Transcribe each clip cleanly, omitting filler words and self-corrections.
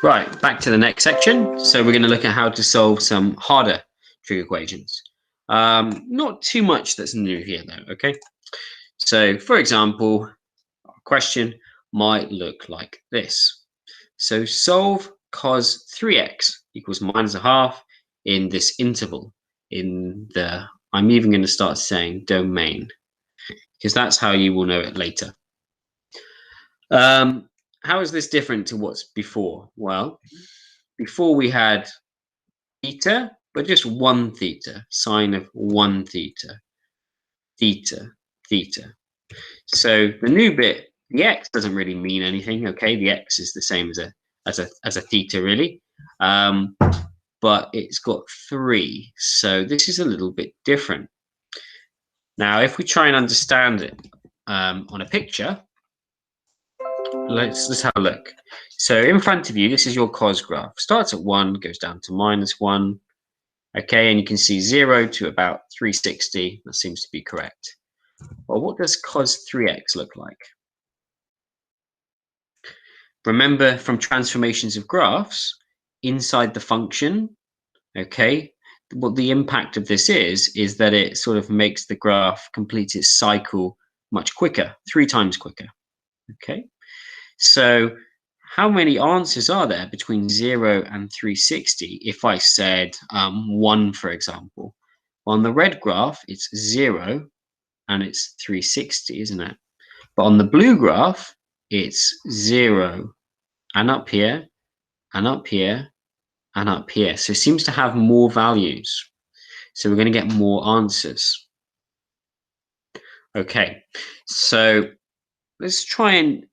Right, back to the next section. So we're going to look at how to solve some harder trig equations. Not too much that's new here though, okay? So for example, our question might look like this. So solve cos 3x equals minus a half in this interval in the, I'm even going to start saying domain, because that's how you will know it later. How is this different to what's before? Well, before we had theta, but just one theta, sine of one theta, theta, theta. So the new bit, the x doesn't really mean anything. Okay, the x is the same as a theta really, but it's got 3, so this is a little bit different. Now, if we try and understand it on a picture, let's have a look. So in front of you, this is your cos graph. Starts at 1, goes down to -1. Okay, and you can see 0 to about 360. That seems to be correct. Well, what does cos 3x look like? Remember from transformations of graphs, inside the function, okay, what the impact of this is that it sort of makes the graph complete its cycle much quicker, 3 times quicker. Okay, so how many answers are there between 0 and 360 if I said 1, for example? On the red graph, it's 0 and it's 360, isn't it? But on the blue graph, it's 0 and up here and up here and up here. So it seems to have more values. So we're going to get more answers. Okay, so let's try and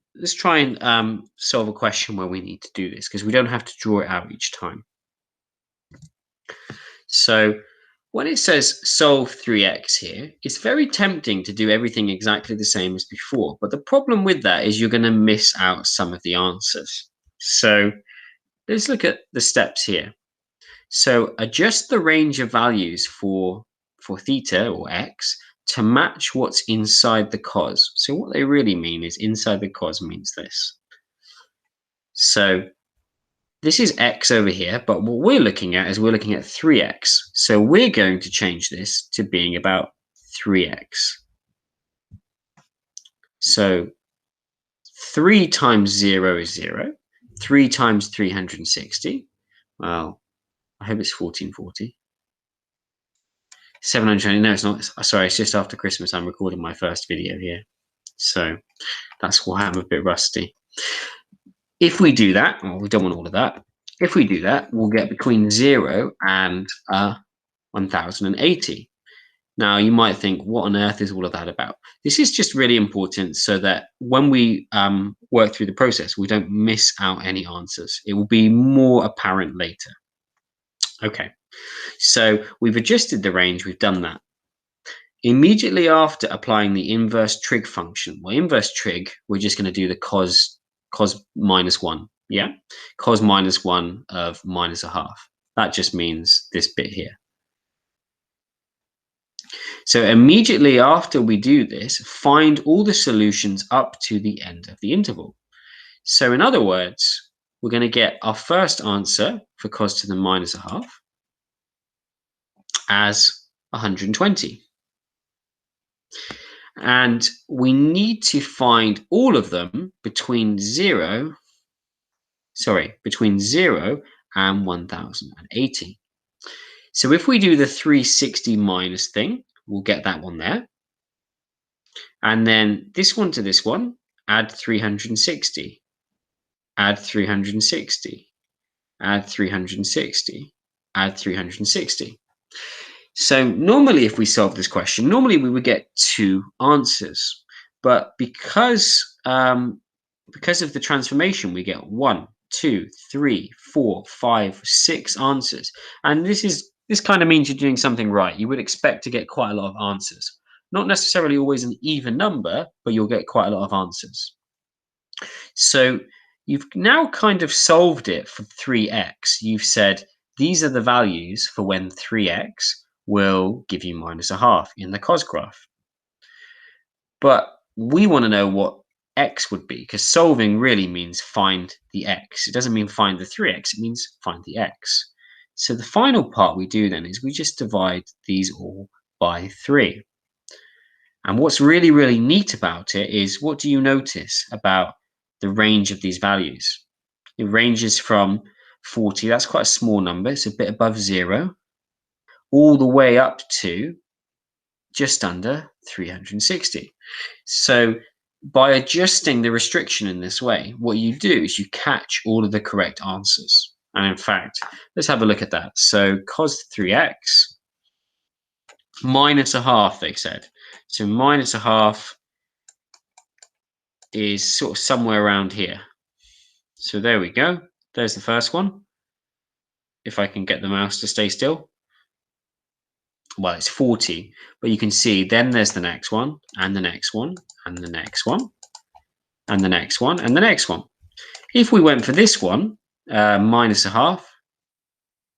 solve a question where we need to do this, because we don't have to draw it out each time. So when it says solve 3x here, it's very tempting to do everything exactly the same as before. But the problem with that is you're going to miss out some of the answers. So let's look at the steps here. So adjust the range of values for theta or x to match what's inside the cos. So what they really mean is inside the cos means this. So this is x over here, but what we're looking at is we're looking at 3x. So we're going to change this to being about 3x. So 3 times 0 is 0. 3 times 360. Well, I hope it's 1440. 720. No, it's not. Sorry, it's just after Christmas. I'm recording my first video here. So that's why I'm a bit rusty. If we do that, well, we don't want all of that. If we do that, we'll get between 0 and 1080. Now, you might think, what on earth is all of that about? This is just really important so that when we work through the process, we don't miss out any answers. It will be more apparent later. Okay, so we've adjusted the range. We've done that. Immediately after applying the inverse trig function, well, inverse trig, we're just going to do the cos -1. Yeah, cos -1 of minus a half. That just means this bit here. So immediately after we do this, find all the solutions up to the end of the interval. So in other words, we're going to get our first answer for cos to the minus a half as 120. And we need to find all of them between 0 and 1080. So if we do the 360 minus thing, we'll get that one there. And then this one to this one, add 360, add 360, add 360, add 360. So normally if we solve this question, normally we would get 2 answers. But because of the transformation, we get 1, 2, 3, 4, 5, 6 answers. And this kind of means you're doing something right. You would expect to get quite a lot of answers. Not necessarily always an even number, but you'll get quite a lot of answers. So you've now kind of solved it for 3x. You've said these are the values for when 3x will give you minus a half in the cos graph. But we want to know what x would be, because solving really means find the x. It doesn't mean find the 3x, it means find the x. So the final part we do then is we just divide these all by 3. And what's really, really neat about it is, what do you notice about the range of these values? It ranges from 40, that's quite a small number, it's a bit above 0, all the way up to just under 360. So by adjusting the restriction in this way, what you do is you catch all of the correct answers. And in fact, let's have a look at that. So cos 3x minus a half, they said. So minus a half is sort of somewhere around here. So there we go. There's the first one. If I can get the mouse to stay still. Well, it's 40, but you can see then there's the next one, and the next one, and the next one, and the next one, and the next one. If we went for this one, minus a half,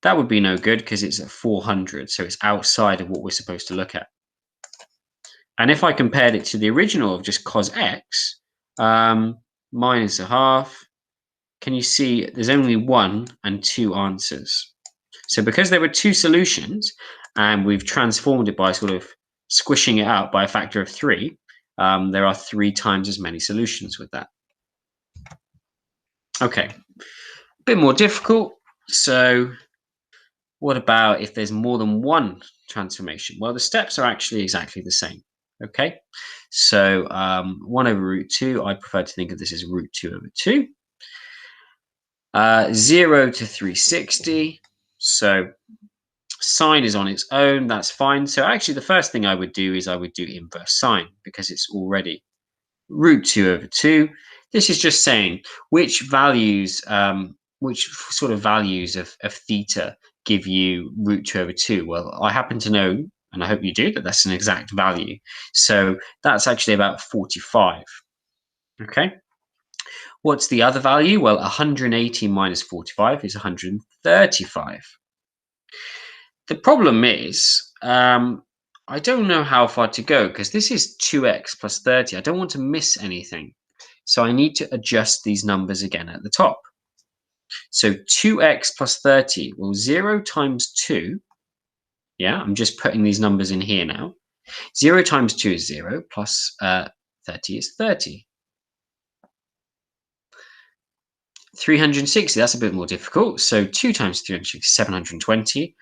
that would be no good because it's at 400, so it's outside of what we're supposed to look at. And if I compared it to the original of just cos x, minus a half, can you see there's only 1 and 2 answers? So because there were 2 solutions, and we've transformed it by sort of squishing it out by a factor of 3, there are 3 times as many solutions with that. Okay, a bit more difficult. So what about if there's more than one transformation? Well, the steps are actually exactly the same. Okay, so 1 over root 2, I prefer to think of this as root 2 over 2. 0 to 360, so sine is on its own, that's fine. So actually the first thing I would do is I would do inverse sine, because it's already root 2 over 2. This is just saying which values, which sort of values of theta give you root 2 over 2. Well, I happen to know, and I hope you do, that that's an exact value. So that's actually about 45. Okay. What's the other value? Well, 180 minus 45 is 135. The problem is, I don't know how far to go, because this is 2x plus 30. I don't want to miss anything. So I need to adjust these numbers again at the top. So 2x plus 30, well, 0 times 2, yeah, I'm just putting these numbers in here now. 0 times 2 is 0, plus 30 is 30. 360, that's a bit more difficult. So 2 times 360 is 720,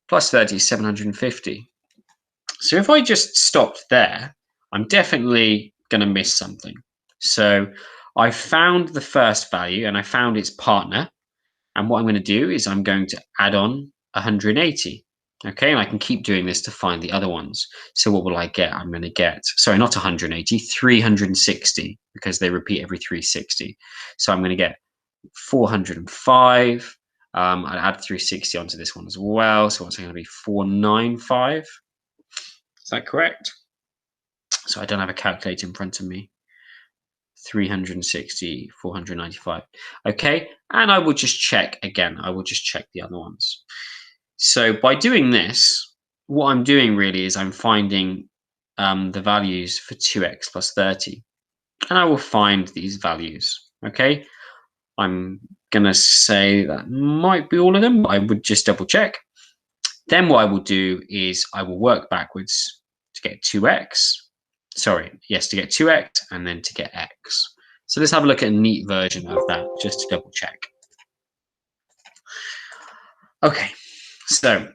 plus 30 is 750. So if I just stopped there, I'm definitely going to miss something. So I found the first value and I found its partner. And what I'm going to do is I'm going to add on 180. Okay, and I can keep doing this to find the other ones. So what will I get? I'm going to get, sorry, not 180, 360, because they repeat every 360. So I'm going to get 405. I'll add 360 onto this one as well. So what's going to be 495? Is that correct? So I don't have a calculator in front of me. 360, 495. Okay, and I will just check again. I will just check the other ones. So by doing this, what I'm doing really is I'm finding the values for 2x plus 30. And I will find these values. Okay, I'm going to say that might be all of them, but I would just double check. Then what I will do is I will work backwards to get 2x. Sorry, yes, to get 2x and then to get x. So let's have a look at a neat version of that just to double check. Okay, so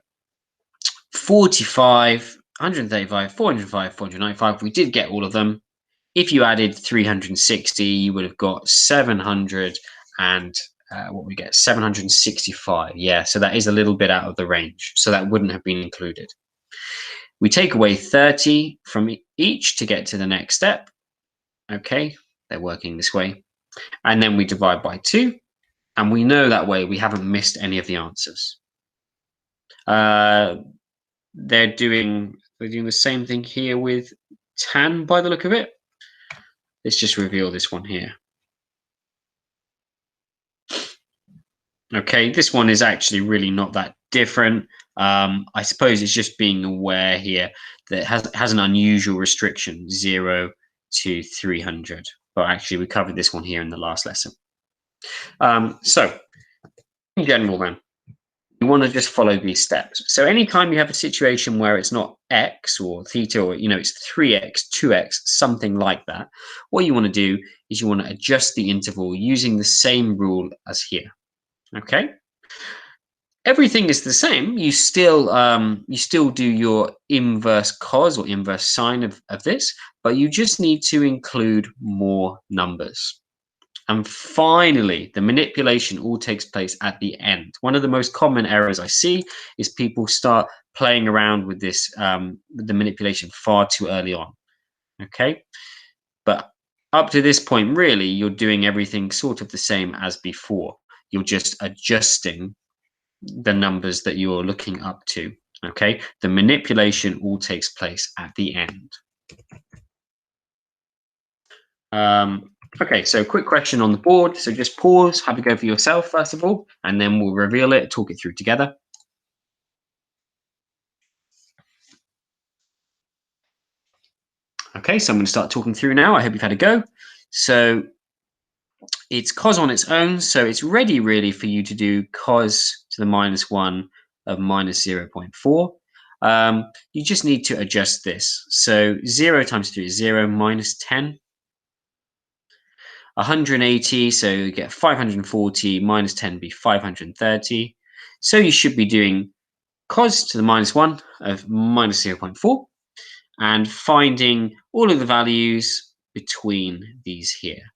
45, 135, 405, 495, we did get all of them. If you added 360, you would have got 700 and what we get, 765. Yeah, so that is a little bit out of the range. So that wouldn't have been included. We take away 30 from each to get to the next step. Okay, they're working this way. And then we divide by 2. And we know that way we haven't missed any of the answers. They're doing the same thing here with tan by the look of it. Let's just reveal this one here. Okay, this one is actually really not that different. I suppose it's just being aware here that it has an unusual restriction, 0 to 300. But actually, we covered this one here in the last lesson. So, in general, then, you want to just follow these steps. So anytime you have a situation where it's not x or theta, or it's 3x, 2x, something like that, what you want to do is you want to adjust the interval using the same rule as here. Okay? Everything is the same. You still do your inverse cos or inverse sine of this, but you just need to include more numbers. And finally, the manipulation all takes place at the end. One of the most common errors I see is people start playing around with this, with the manipulation far too early on. Okay, but up to this point, really, you're doing everything sort of the same as before. You're just adjusting the numbers that you're looking up to. Okay, the manipulation all takes place at the end. Okay, so quick question on the board. So just pause, have a go for yourself first of all, and then we'll reveal it, talk it through together. Okay, so I'm going to start talking through now. I hope you've had a go. So it's cos on its own, so it's ready really for you to do cos to the -1 of -0.4. You just need to adjust this. So 0 times 3 is 0, -10. 180, so you get 540 minus 10 be 530. So you should be doing cos to the -1 of -0.4 and finding all of the values between these here.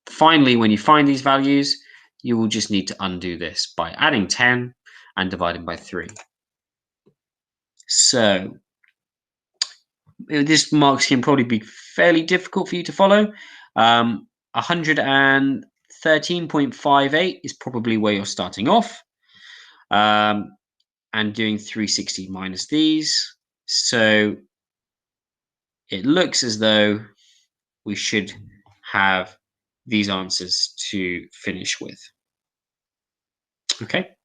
Finally, when you find these values, you will just need to undo this by adding 10 and dividing by 3. So this mark scheme probably be fairly difficult for you to follow. 113.58 is probably where you're starting off, and doing 360 minus these. So it looks as though we should have these answers to finish with. Okay.